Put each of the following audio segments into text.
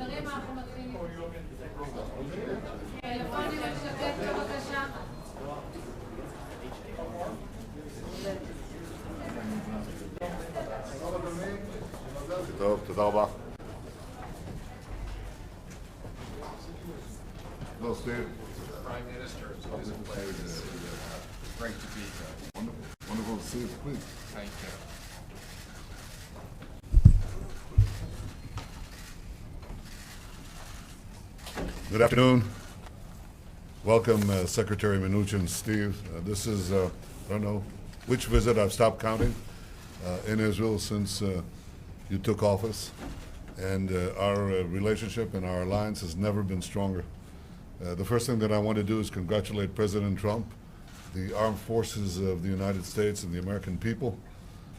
חברים, אנחנו מתחילים. טלפונים לשתף בבקשה. טוב, תודה רבה. No, Steve. Prime Minister, it's always a pleasure to see you. Great to be here. Wonderful to see you, please. Thank you. Good afternoon. Welcome, Secretary Mnuchin, Steve. This is, I don't know which visit, I've stopped counting, in Israel since you took office. And our relationship and our alliance has never been stronger. The first thing that I want to do is congratulate President Trump, the armed forces of the United States and the American people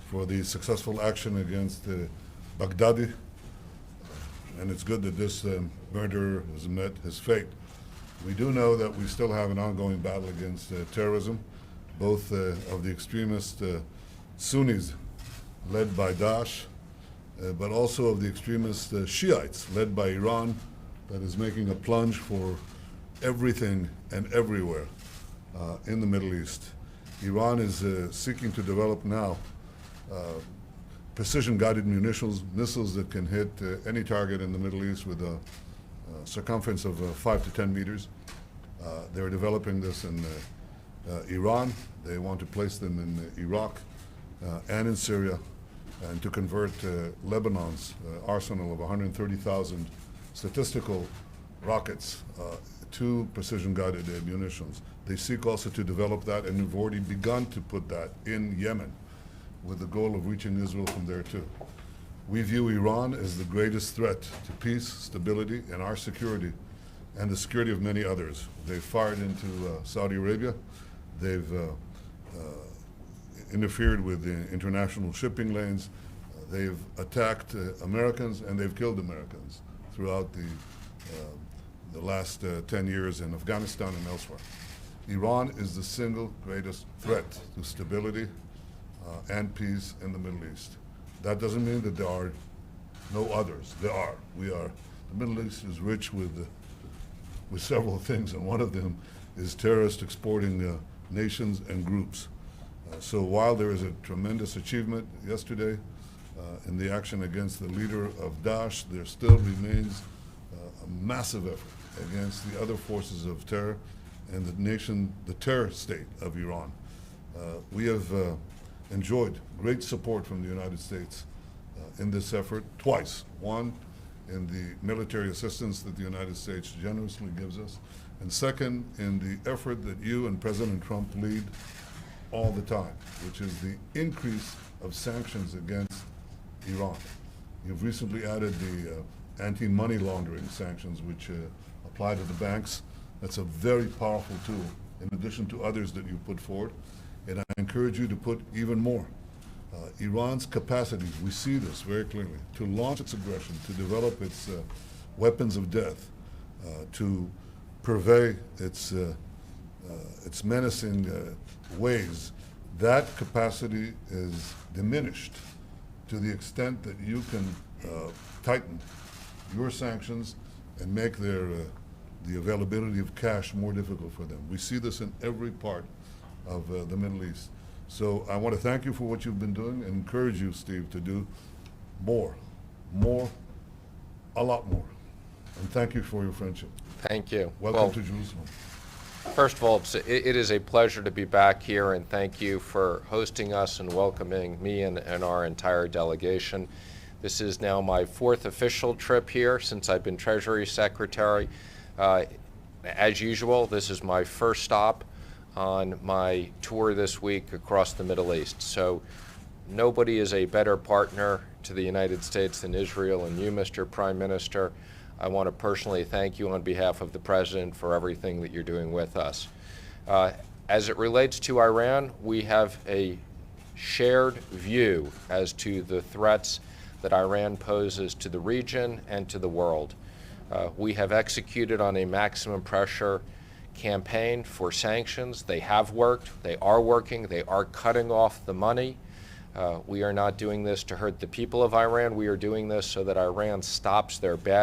for the successful action against Baghdadi. And it's good that this murderer has met his fate. We do know that we still have an ongoing battle against terrorism, both of the extremist Sunnis led by Daesh, but also of the extremist Shiites led by Iran that is making a plunge for everything and everywhere in the Middle East. Iran is seeking to develop now precision-guided missiles that can hit any target in the Middle East with a circumference of 5 to 10 meters. They're developing this in Iran. They want to place them in Iraq and in Syria, and to convert Lebanon's arsenal of 130,000 statistical rockets to precision-guided munitions. They seek also to develop that, and we've already begun to put that in Yemen, with the goal of reaching Israel from there too. We view Iran as the greatest threat to peace, stability, and our security, and the security of many others. They've fired into Saudi Arabia. They've interfered with the international shipping lanes. They've attacked Americans, and they've killed Americans throughout the last 10 years in Afghanistan and elsewhere. Iran is the single greatest threat to stability and peace in the Middle East. That doesn't mean that there are no others. There are. The Middle East is rich with several things, and one of them is terrorist exporting nations and groups. So while there is a tremendous achievement yesterday in the action against the leader of Daesh, there still remains a massive effort against the other forces of terror and the terror state of Iran. We have enjoyed great support from the United States in this effort twice. One, in the military assistance that the United States generously gives us, and second, in the effort that you and President Trump lead all the time, which is the increase of sanctions against Iran. You've recently added the anti-money laundering sanctions, which apply to the banks. That's a very powerful tool, in addition to others that you put forward. And I encourage you to put even more. Iran's capacities, we see this very clearly, to launch its aggression, to develop its weapons of death, to purvey its menacing ways, that capacity is diminished to the extent that you can tighten your sanctions and make the availability of cash more difficult for them. We see this in every part of the Middle East. So I want to thank you for what you've been doing and encourage you, Steve, to do more, a lot more. And thank you for your friendship. Thank you. Welcome to Jerusalem. First of all, it is a pleasure to be back here, and thank you for hosting us and welcoming me and our entire delegation. This is now my fourth official trip here since I've been Treasury Secretary. As usual, this is my first stop on my tour this week across the Middle East. So nobody is a better partner to the United States than Israel and you, Mr. Prime Minister. I want to personally thank you on behalf of the President for everything that you're doing with us. As it relates to Iran, we have a shared view as to the threats that Iran poses to the region and to the world. We have executed on a maximum pressure campaign for sanctions. They have worked, they are working, they are cutting off the money. We are not doing this to hurt the people of Iran. We are doing this so that Iran stops their bad